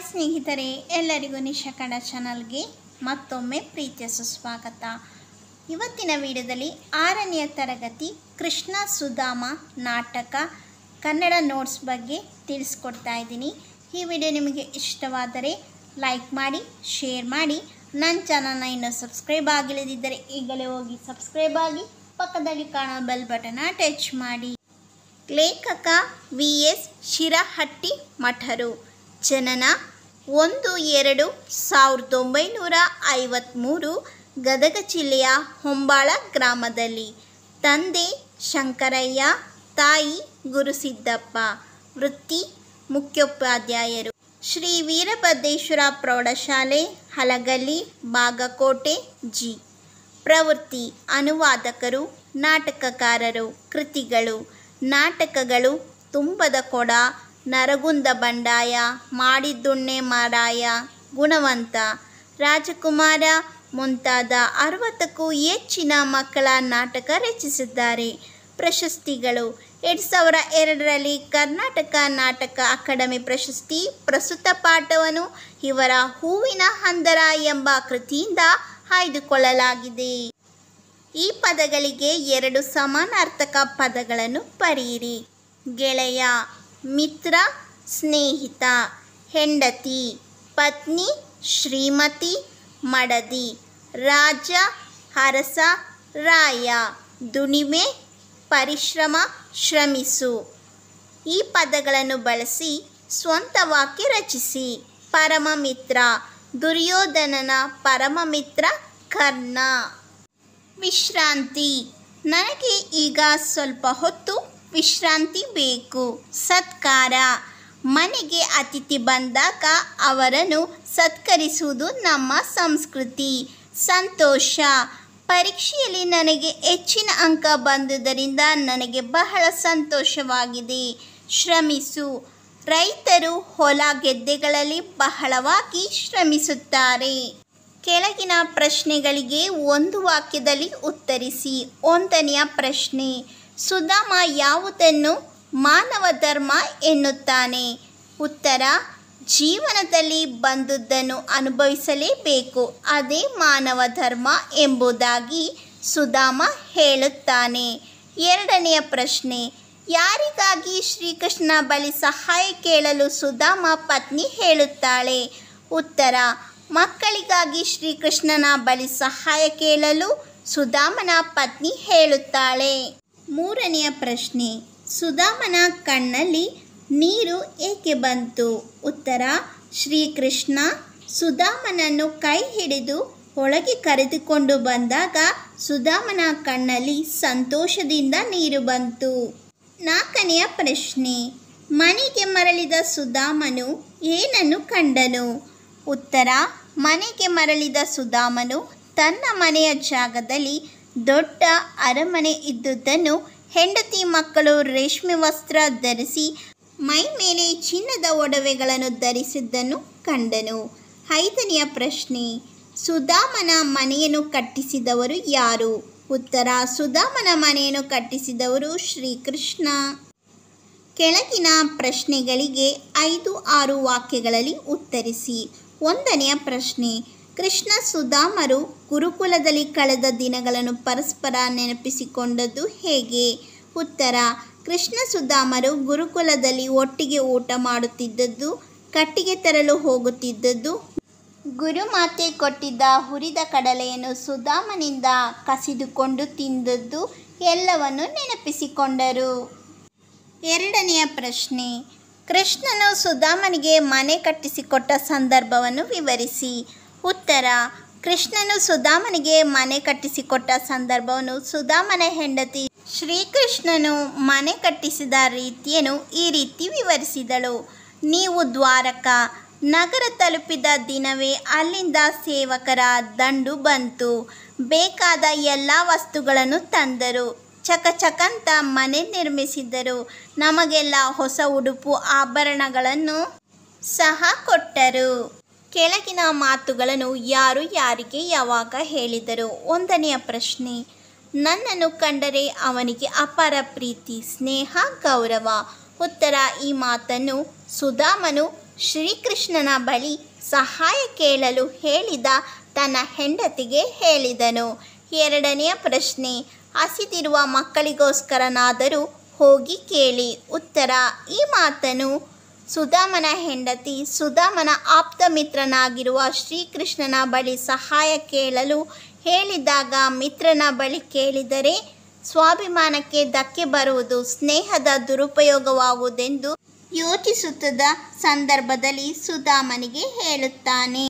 Hi ಸ್ನೇಹಿತರೆ, ಎಲ್ಲರಿಗೂ ನಿಶಾ ಕನ್ನಡ ಚಾನಲ್ಗೆ ಮತ್ತೊಮ್ಮೆ ಪ್ರೀತಿಯ ಸುಸ್ವಾಗತ. ಇವತ್ತಿನ ವಿಡಿಯೋದಲ್ಲಿ 6ನೇ ತರಗತಿ ಕೃಷ್ಣ ಸುಧಾಮ ನಾಟಕ ಕನ್ನಡ ನೋಟ್ಸ್ ಬಗ್ಗೆ ತಿಳಿಸ್ಕೊಡ್ತಾ ಇದ್ದೀನಿ. ಈ ವಿಡಿಯೋ ನಿಮಗೆ ಇಷ್ಟವಾದರೆ ಲೈಕ್ ಮಾಡಿ, ಶೇರ್ ಮಾಡಿ. ನನ್ನ ಚಾನಲ್ನ ಇನ್ನೂ ಸಬ್ಸ್ಕ್ರೈಬ್ ಆಗಿಲ್ಲದಿದ್ದರೆ ಈಗಲೇ ಹೋಗಿ ಸಬ್ಸ್ಕ್ರೈಬ್ ಆಗಿ, ಪಕ್ಕದಲ್ಲಿ ಕಾಣೋ ಬೆಲ್ ಬಟನ್ನ ಟಚ್ ಮಾಡಿ. ಲೇಖಕ ವಿ.ಎಸ್. ಶಿರಹಟ್ಟಿ ಮಠರು. ಜನನ 1-2-1953 ಗದಗ ಜಿಲ್ಲೆಯ ಹೊಂಬಾಳ ಗ್ರಾಮದಲ್ಲಿ. ತಂದೆ ಶಂಕರಯ್ಯ, ತಾಯಿ ಗುರುಸಿದ್ದಪ್ಪ. ವೃತ್ತಿ ಮುಖ್ಯೋಪಾಧ್ಯಾಯರು. ಶ್ರೀ ವೀರಭದ್ರೇಶ್ವರ ಪ್ರೌಢಶಾಲೆ, ಹಲಗಲ್ಲಿ, ಬಾಗಲಕೋಟೆ ಜಿ. ಪ್ರವೃತ್ತಿ ಅನುವಾದಕರು, ನಾಟಕಕಾರರು. ಕೃತಿಗಳು: ನಾಟಕಗಳು ತುಂಬದ ಕೊಡ, ನರಗುಂದ ಬಂಡಾಯ, ಮಾಡಿದ್ದುಣ್ಣೆ ಮಾರಾಯ, ಗುಣವಂತ, ರಾಜಕುಮಾರ ಮುಂತಾದ 60ಕ್ಕೂ ಹೆಚ್ಚಿನ ಮಕ್ಕಳ ನಾಟಕ ರಚಿಸಿದ್ದಾರೆ. ಪ್ರಶಸ್ತಿಗಳು: 2002ರಲ್ಲಿ ಕರ್ನಾಟಕ ನಾಟಕ ಅಕಾಡೆಮಿ ಪ್ರಶಸ್ತಿ. ಪ್ರಸ್ತುತ ಪಾಠವನ್ನು ಇವರ ಹೂವಿನ ಹಂದರ ಎಂಬ ಕೃತಿಯಿಂದ ಆಯ್ದುಕೊಳ್ಳಲಾಗಿದೆ. ಈ ಪದಗಳಿಗೆ 2 ಸಮಾನಾರ್ಥಕ ಪದಗಳನ್ನು ಬರೆಯಿರಿ. ಗೆಳೆಯ, ಮಿತ್ರ, ಸ್ನೇಹಿತ. ಹೆಂಡತಿ, ಪತ್ನಿ, ಶ್ರೀಮತಿ, ಮಡದಿ. ರಾಜ, ಅರಸ, ರಾಯ. ದುಡಿಮೆ, ಪರಿಶ್ರಮ, ಶ್ರಮಿಸು. ಈ ಪದಗಳನ್ನು ಬಳಸಿ ಸ್ವಂತ ವಾಕ್ಯ ರಚಿಸಿ. ಪರಮ ಮಿತ್ರ: ದುರ್ಯೋಧನನ ಪರಮ ಮಿತ್ರ ಕರ್ಣ. ವಿಶ್ರಾಂತಿ: ನನಗೆ ಈಗ ಸ್ವಲ್ಪ ಹೊತ್ತು ವಿಶ್ರಾಂತಿ ಬೇಕು. ಸತ್ಕಾರ: ಮನೆಗೆ ಅತಿಥಿ ಬಂದಾಗ ಅವರನ್ನು ಸತ್ಕರಿಸುವುದು ನಮ್ಮ ಸಂಸ್ಕೃತಿ. ಸಂತೋಷ: ಪರೀಕ್ಷೆಯಲ್ಲಿ ನನಗೆ ಹೆಚ್ಚಿನ ಅಂಕ ಬಂದುದರಿಂದ ನನಗೆ ಬಹಳ ಸಂತೋಷವಾಗಿದೆ. ಶ್ರಮಿಸು: ರೈತರು ಹೊಲ ಗದ್ದೆಗಳಲ್ಲಿ ಬಹಳವಾಗಿ ಶ್ರಮಿಸುತ್ತಾರೆ. ಕೆಳಗಿನ ಪ್ರಶ್ನೆಗಳಿಗೆ ಒಂದು ವಾಕ್ಯದಲ್ಲಿ ಉತ್ತರಿಸಿ. 1ನೆಯ ಪ್ರಶ್ನೆ: ಸುಧಾಮ ಯಾವುದನ್ನು ಮಾನವ ಧರ್ಮ ಎನ್ನುತ್ತಾನೆ? ಉತ್ತರ: ಜೀವನದಲ್ಲಿ ಬಂದುದನ್ನು ಅನುಭವಿಸಲೇಬೇಕು, ಅದೇ ಮಾನವ ಧರ್ಮ ಎಂಬುದಾಗಿ ಸುಧಾಮ ಹೇಳುತ್ತಾನೆ. 2ನೆಯ ಪ್ರಶ್ನೆ: ಯಾರಿಗಾಗಿ ಶ್ರೀಕೃಷ್ಣನ ಬಳಿ ಸಹಾಯ ಕೇಳಲು ಸುಧಾಮ ಪತ್ನಿ ಹೇಳುತ್ತಾಳೆ? ಉತ್ತರ: ಮಕ್ಕಳಿಗಾಗಿ ಶ್ರೀಕೃಷ್ಣನ ಬಳಿ ಸಹಾಯ ಕೇಳಲು ಸುಧಾಮನ ಪತ್ನಿ ಹೇಳುತ್ತಾಳೆ. 3ನೆಯ ಪ್ರಶ್ನೆ: ಸುಧಾಮನ ಕಣ್ಣಲ್ಲಿ ನೀರು ಏಕೆ ಬಂತು? ಉತ್ತರ: ಶ್ರೀಕೃಷ್ಣ ಸುಧಾಮನನ್ನು ಕೈ ಹಿಡಿದು ಒಳಗೆ ಕರೆದುಕೊಂಡು ಬಂದಾಗ ಸುಧಾಮನ ಕಣ್ಣಲ್ಲಿ ಸಂತೋಷದಿಂದ ನೀರು ಬಂತು. 4ನೆಯ ಪ್ರಶ್ನೆ: ಮನೆಗೆ ಮರಳಿದ ಸುಧಾಮನು ಏನನ್ನು ಕಂಡನು? ಉತ್ತರ: ಮನೆಗೆ ಮರಳಿದ ಸುಧಾಮನು ತನ್ನ ಮನೆಯ ಜಾಗದಲ್ಲಿ ದೊಡ್ಡ ಅರಮನೆ ಇದ್ದುದನ್ನು, ಹೆಂಡತಿ ಮಕ್ಕಳು ರೇಷ್ಮೆ ವಸ್ತ್ರ ಧರಿಸಿ ಮೈ ಮೇಲೆ ಚಿನ್ನದ ಒಡವೆಗಳನ್ನು ಧರಿಸಿದ್ದನ್ನು ಕಂಡನು. 5ನೆಯ ಪ್ರಶ್ನೆ: ಸುಧಾಮನ ಮನೆಯನ್ನು ಕಟ್ಟಿಸಿದವರು ಯಾರು? ಉತ್ತರ: ಸುಧಾಮನ ಮನೆಯನ್ನು ಕಟ್ಟಿಸಿದವರು ಶ್ರೀಕೃಷ್ಣ. ಕೆಳಗಿನ ಪ್ರಶ್ನೆಗಳಿಗೆ 5-6 ವಾಕ್ಯಗಳಲ್ಲಿ ಉತ್ತರಿಸಿ. 1ನೆಯ ಪ್ರಶ್ನೆ: ಕೃಷ್ಣ ಸುಧಾಮರು ಗುರುಕುಲದಲ್ಲಿ ಕಳೆದ ದಿನಗಳನ್ನು ಪರಸ್ಪರ ನೆನಪಿಸಿಕೊಂಡದ್ದು ಹೇಗೆ? ಉತ್ತರ: ಕೃಷ್ಣ ಸುಧಾಮರು ಗುರುಕುಲದಲ್ಲಿ ಒಟ್ಟಿಗೆ ಊಟ ಮಾಡುತ್ತಿದ್ದದ್ದು, ಕಟ್ಟಿಗೆ ತರಲು ಹೋಗುತ್ತಿದ್ದದ್ದು, ಗುರುಮಾತೆ ಕೊಟ್ಟಿದ್ದ ಹುರಿದ ಕಡಲೆಯನ್ನು ಸುಧಾಮನಿಂದ ಕಸಿದುಕೊಂಡು ತಿಂದದ್ದು ಎಲ್ಲವನ್ನು ನೆನಪಿಸಿಕೊಂಡರು. 2ನೆಯ ಪ್ರಶ್ನೆ: ಕೃಷ್ಣನು ಸುಧಾಮನಿಗೆ ಮನೆ ಕಟ್ಟಿಸಿಕೊಟ್ಟ ಸಂದರ್ಭವನ್ನು ವಿವರಿಸಿ. ಉತ್ತರ: ಕೃಷ್ಣನು ಸುಧಾಮನಿಗೆ ಮನೆ ಕಟ್ಟಿಸಿಕೊಟ್ಟ ಸಂದರ್ಭವನ್ನು ಸುಧಾಮನ ಹೆಂಡತಿ ಶ್ರೀಕೃಷ್ಣನು ಮನೆ ಕಟ್ಟಿಸಿದ ರೀತಿಯನ್ನು ಈ ರೀತಿ ವಿವರಿಸಿದಳು. ನೀವು ದ್ವಾರಕಾ ನಗರ ತಲುಪಿದ ದಿನವೇ ಅಲ್ಲಿಂದ ಸೇವಕರ ದಂಡು ಬಂತು. ಬೇಕಾದ ಎಲ್ಲ ವಸ್ತುಗಳನ್ನು ತಂದರು. ಚಕಚಕಂತ ಮನೆ ನಿರ್ಮಿಸಿದರು. ನಮಗೆಲ್ಲ ಹೊಸ ಉಡುಪು ಆಭರಣಗಳನ್ನು ಸಹ ಕೊಟ್ಟರು. ಕೆಳಗಿನ ಮಾತುಗಳನ್ನು ಯಾರು ಯಾರಿಗೆ ಯಾವಾಗ ಹೇಳಿದರು? 1ನೆಯ ಪ್ರಶ್ನೆ: ನನ್ನನ್ನು ಕಂಡರೆ ಅವನಿಗೆ ಅಪಾರ ಪ್ರೀತಿ, ಸ್ನೇಹ, ಗೌರವ. ಉತ್ತರ: ಈ ಮಾತನ್ನು ಸುಧಾಮನು ಶ್ರೀಕೃಷ್ಣನ ಬಳಿ ಸಹಾಯ ಕೇಳಲು ಹೇಳಿದ ತನ್ನ ಹೆಂಡತಿಗೆ ಹೇಳಿದನು. ಎರಡನೆಯ ಪ್ರಶ್ನೆ, ಹಸಿದಿರುವ ಮಕ್ಕಳಿಗೋಸ್ಕರನಾದರೂ ಹೋಗಿ ಕೇಳಿ. ಉತ್ತರ, ಈ ಮಾತನ್ನು ಸುಧಾಮನ ಹೆಂಡತಿ ಸುಧಾಮನ ಆಪ್ತ ಮಿತ್ರನಾಗಿರುವ ಶ್ರೀಕೃಷ್ಣನ ಬಳಿ ಸಹಾಯ ಕೇಳಲು ಹೇಳಿದಾಗ ಮಿತ್ರನ ಬಳಿ ಕೇಳಿದರೆ ಸ್ವಾಭಿಮಾನಕ್ಕೆ ಧಕ್ಕೆ ಬರುವುದು, ಸ್ನೇಹದ ದುರುಪಯೋಗವಾಗುವುದೆಂದು ಯೋಚಿಸುತ್ತಿದ್ದ ಸಂದರ್ಭದಲ್ಲಿ ಸುಧಾಮನಿಗೆ ಹೇಳುತ್ತಾನೆ.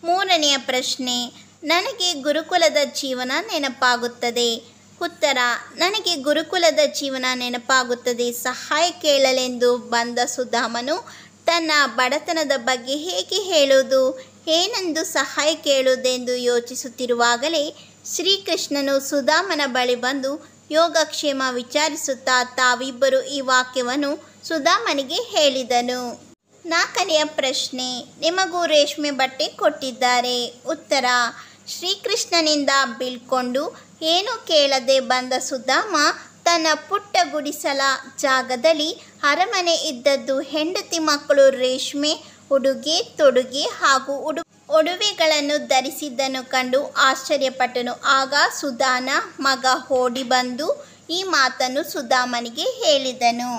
ಮೂರನೆಯ ಪ್ರಶ್ನೆ, ನನಗೆ ಗುರುಕುಲದ ಜೀವನ ನೆನಪಾಗುತ್ತದೆ. ಉತ್ತರ, ನನಗೆ ಗುರುಕುಲದ ಜೀವನ ನೆನಪಾಗುತ್ತದೆ. ಸಹಾಯ ಕೇಳಲೆಂದು ಬಂದ ಸುಧಾಮನು ತನ್ನ ಬಡತನದ ಬಗ್ಗೆ ಹೇಗೆ ಹೇಳುವುದು, ಏನೆಂದು ಸಹಾಯ ಕೇಳುವುದೆಂದು ಯೋಚಿಸುತ್ತಿರುವಾಗಲೇ ಶ್ರೀಕೃಷ್ಣನು ಸುಧಾಮನ ಬಳಿ ಬಂದು ಯೋಗಕ್ಷೇಮ ವಿಚಾರಿಸುತ್ತಾ ತಾವಿಬ್ಬರು ಈ ವಾಕ್ಯವನ್ನು ಸುಧಾಮನಿಗೆ ಹೇಳಿದನು. ನಾಲ್ಕನೆಯ ಪ್ರಶ್ನೆ, ನಿಮಗೂ ರೇಷ್ಮೆ ಬಟ್ಟೆ ಕೊಟ್ಟಿದ್ದಾರೆ. ಉತ್ತರ, ಶ್ರೀಕೃಷ್ಣನಿಂದ ಬೀಳ್ಕೊಂಡು ಏನೂ ಕೇಳದೆ ಬಂದ ಸುಧಾಮ ತನ್ನ ಪುಟ್ಟ ಗುಡಿಸಲ ಜಾಗದಲ್ಲಿ ಅರಮನೆ ಇದ್ದದ್ದು, ಹೆಂಡತಿ ಮಕ್ಕಳು ರೇಷ್ಮೆ ಉಡುಗೆ ತೊಡುಗೆ ಹಾಗೂ ಒಡವೆಗಳನ್ನು ಧರಿಸಿದ್ದನ್ನು ಕಂಡು ಆಶ್ಚರ್ಯಪಟ್ಟನು. ಆಗ ಸುಧಾನ ಮಗ ಓಡಿ ಬಂದು ಈ ಮಾತನ್ನು ಸುಧಾಮನಿಗೆ ಹೇಳಿದನು.